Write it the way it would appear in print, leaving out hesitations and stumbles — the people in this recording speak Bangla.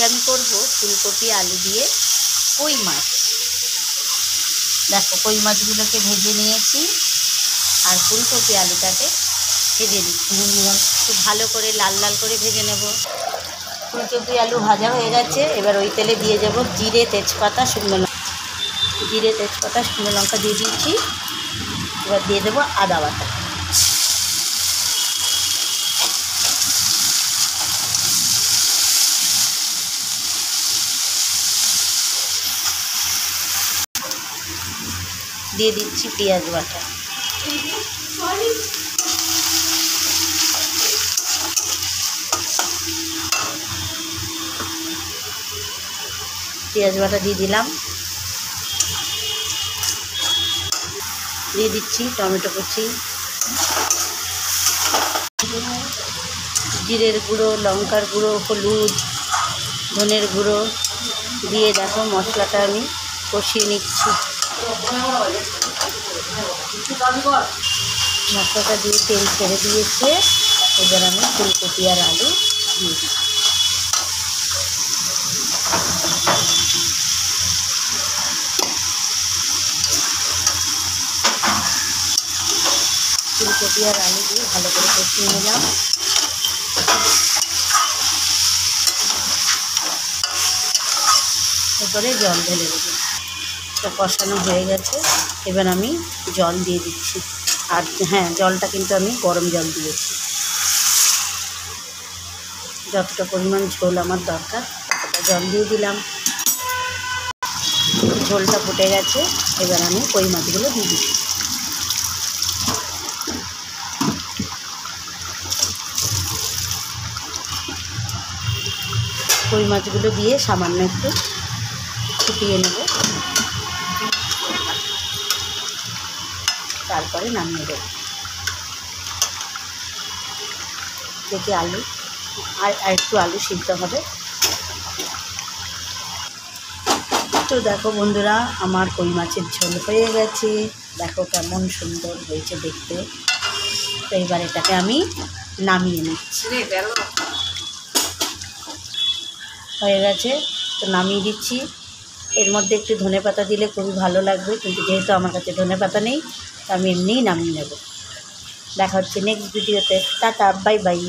আজকে আমি করব ফুলকপি আলু দিয়ে কই মাছ। দেখো কই মাছগুলোকে ভেজে নিয়েছি আর ফুলকপি আলুটাকে ভেজে নিচ্ছি। একটু ভালো করে লাল লাল করে ভেজে নেব। ফুলকপি আলু ভাজা হয়ে গেছে। এবার ওই তেলে দিয়ে যাব জিরে তেজপাতা শুকনো লঙ্কা। জিরে তেজপাতা শুকনো লঙ্কা দিয়ে দিয়েছি। এবার দিয়ে দেবো আদা বাটা। দিয়ে দিচ্ছি পেঁয়াজ বাটা। পেঁয়াজ বাটা দিয়ে দিলাম। দিয়ে দিচ্ছি টমেটো কুচি, জিরের গুঁড়ো, লঙ্কার গুঁড়ো, হলুদ, ধনের গুঁড়ো দিয়ে দেখো মশলাটা আমি কষিয়ে নিচ্ছি। মশলাটা দিয়ে তেল ছেড়ে দিয়েছে। এবার আমি ফুলকপি আর আলু দিয়ে দিচ্ছি। ফুলকপি আর আলু দিয়ে ভালো করে কষিয়ে নিলাম। এরপরে জল ঢেলে দেবো। এটা কষানো হয়ে গেছে। এবার আমি জল দিয়ে দিচ্ছি। আর হ্যাঁ, জলটা কিন্তু আমি গরম জল দিয়েছি। যতটা পরিমাণ ঝোল আমার দরকার ততটা জল দিয়ে দিলাম। ঝোলটা ফুটে গেছে। এবার আমি কই মাছগুলো দিয়ে দিচ্ছি। কই মাছগুলো দিয়ে সামান্য একটু ফুটিয়ে নেব, তারপরে নামিয়ে দেব। দেখি আলু আর একটু আলু সিদ্ধ হবে। তো দেখো বন্ধুরা, আমার কই মাছের ঝোল হয়ে গেছে। দেখো কেমন সুন্দর হয়েছে দেখতে। তো এবার এটাকে আমি নামিয়ে নিচ্ছি। হয়ে গেছে, তো নামিয়ে দিচ্ছি। এর মধ্যে একটু ধনেপাতা দিলে খুবই ভালো লাগবে, কিন্তু যেহেতু আমার কাছে ধনেপাতা নেই তো আমি এমনিই নামিয়ে নেব। দেখা হচ্ছে নেক্সট ভিডিওতে। Tata, bye bye.